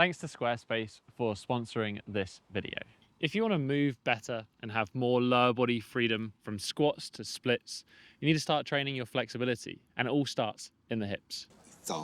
Thanks to Squarespace for sponsoring this video. If you want to move better and have more lower body freedom from squats to splits, you need to start training your flexibility, and it all starts in the hips. Get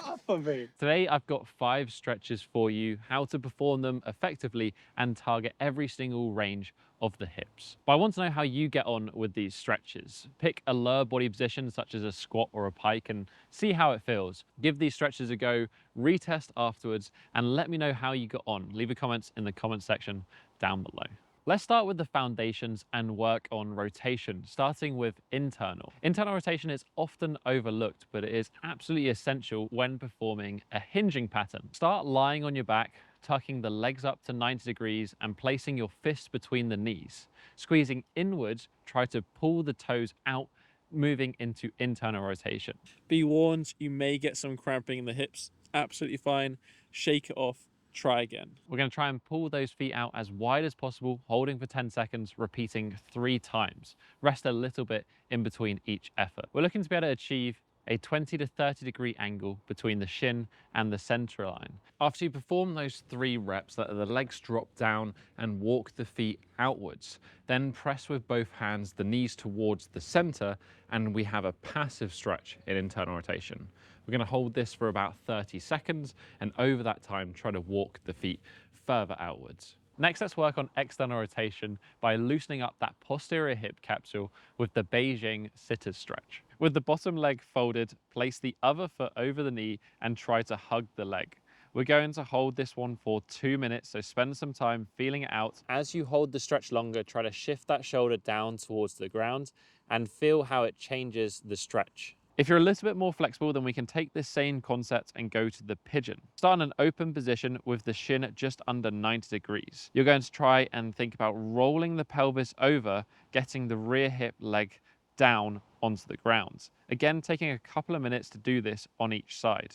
off of me. Today, I've got 5 stretches for you, how to perform them effectively and target every single range of the hips. But I want to know how you get on with these stretches. Pick a lower body position such as a squat or a pike and see how it feels. Give these stretches a go, retest afterwards, and let me know how you got on. Leave a comment in the comment section down below. Let's start with the foundations and work on rotation, starting with internal. Internal rotation is often overlooked, but it is absolutely essential when performing a hinging pattern. Start lying on your back, tucking the legs up to 90 degrees and placing your fists between the knees. Squeezing inwards, try to pull the toes out, moving into internal rotation. Be warned, you may get some cramping in the hips. Absolutely fine. Shake it off. Try again. We're going to try and pull those feet out as wide as possible, holding for 10 seconds, repeating 3 times. Rest a little bit in between each effort. We're looking to be able to achieve a 20 to 30 degree angle between the shin and the center line. After you perform those 3 reps, let the legs drop down and walk the feet outwards. Then press with both hands the knees towards the center, and we have a passive stretch in internal rotation. We're going to hold this for about 30 seconds, and over that time, try to walk the feet further outwards. Next, let's work on external rotation by loosening up that posterior hip capsule with the Beijing sitter's stretch. With the bottom leg folded, place the other foot over the knee and try to hug the leg. We're going to hold this one for 2 minutes, so spend some time feeling it out. As you hold the stretch longer, try to shift that shoulder down towards the ground and feel how it changes the stretch. If you're a little bit more flexible, then we can take this same concept and go to the pigeon. Start in an open position with the shin at just under 90 degrees. You're going to try and think about rolling the pelvis over, getting the rear hip leg down onto the ground. Again, taking a couple of minutes to do this on each side.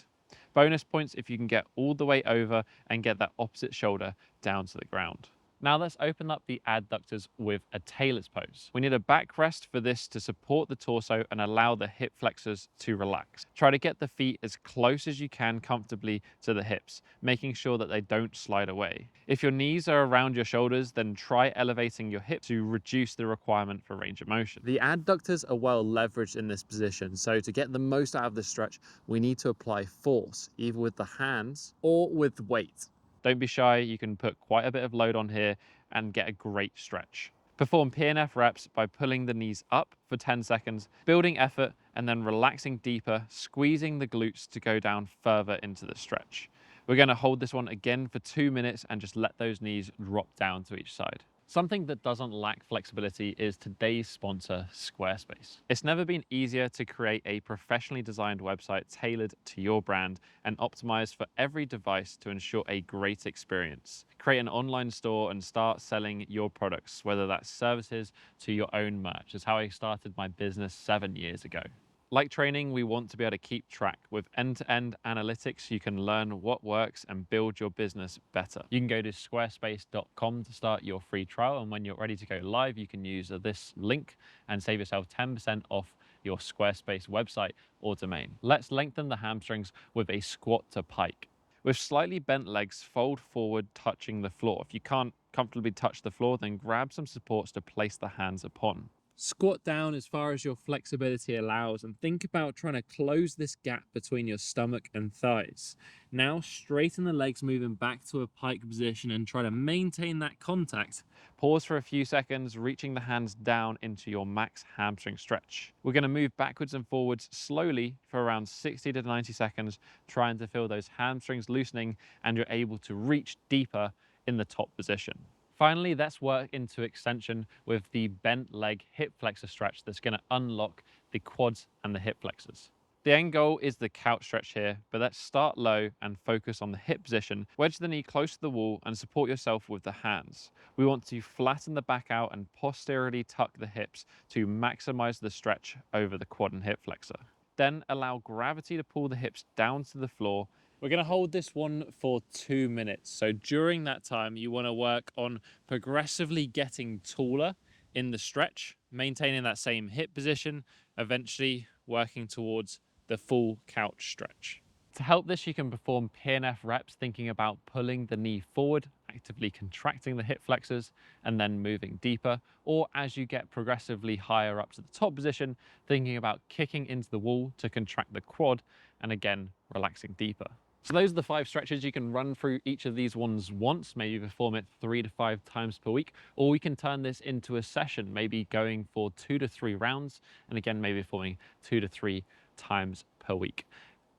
Bonus points if you can get all the way over and get that opposite shoulder down to the ground. Now let's open up the adductors with a tailor's pose. We need a backrest for this to support the torso and allow the hip flexors to relax. Try to get the feet as close as you can comfortably to the hips, making sure that they don't slide away. If your knees are around your shoulders, then try elevating your hips to reduce the requirement for range of motion. The adductors are well leveraged in this position, so to get the most out of this stretch, we need to apply force, either with the hands or with weight. Don't be shy, you can put quite a bit of load on here and get a great stretch. Perform PNF reps by pulling the knees up for 10 seconds, building effort, and then relaxing deeper, squeezing the glutes to go down further into the stretch. We're going to hold this one again for 2 minutes and just let those knees drop down to each side. Something that doesn't lack flexibility is today's sponsor, Squarespace. It's never been easier to create a professionally designed website tailored to your brand and optimized for every device to ensure a great experience. Create an online store and start selling your products, whether that's services to your own merch. That's how I started my business 7 years ago. Like training, we want to be able to keep track. With end-to-end analytics, you can learn what works and build your business better. You can go to squarespace.com to start your free trial, and when you're ready to go live, you can use this link and save yourself 10% off your Squarespace website or domain. Let's lengthen the hamstrings with a squat to pike. With slightly bent legs, fold forward, touching the floor. If you can't comfortably touch the floor, then grab some supports to place the hands upon. Squat down as far as your flexibility allows and think about trying to close this gap between your stomach and thighs. Now straighten the legs, moving back to a pike position and try to maintain that contact. Pause for a few seconds, reaching the hands down into your max hamstring stretch. We're going to move backwards and forwards slowly for around 60 to 90 seconds, trying to feel those hamstrings loosening and you're able to reach deeper in the top position. Finally, let's work into extension with the bent leg hip flexor stretch that's going to unlock the quads and the hip flexors. The end goal is the couch stretch here, but let's start low and focus on the hip position. Wedge the knee close to the wall and support yourself with the hands. We want to flatten the back out and posteriorly tuck the hips to maximize the stretch over the quad and hip flexor. Then allow gravity to pull the hips down to the floor. We're going to hold this one for 2 minutes. So during that time, you want to work on progressively getting taller in the stretch, maintaining that same hip position, eventually working towards the full couch stretch. To help this, you can perform PNF reps thinking about pulling the knee forward, actively contracting the hip flexors, and then moving deeper. Or as you get progressively higher up to the top position, thinking about kicking into the wall to contract the quad, and again, relaxing deeper. So those are the 5 stretches. You can run through each of these ones once, maybe perform it 3 to 5 times per week, or we can turn this into a session, maybe going for 2 to 3 rounds, and again, maybe performing 2 to 3 times per week.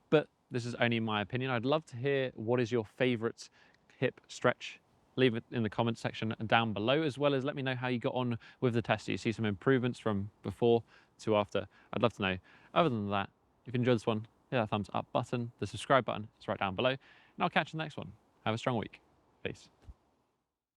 But this is only my opinion. I'd love to hear what is your favorite hip stretch. Leave it in the comments section down below, as well as let me know how you got on with the test. Do you see some improvements from before to after? I'd love to know. Other than that, if you enjoyed this one, hit that thumbs up button. The subscribe button is right down below. And I'll catch you in the next one. Have a strong week. Peace.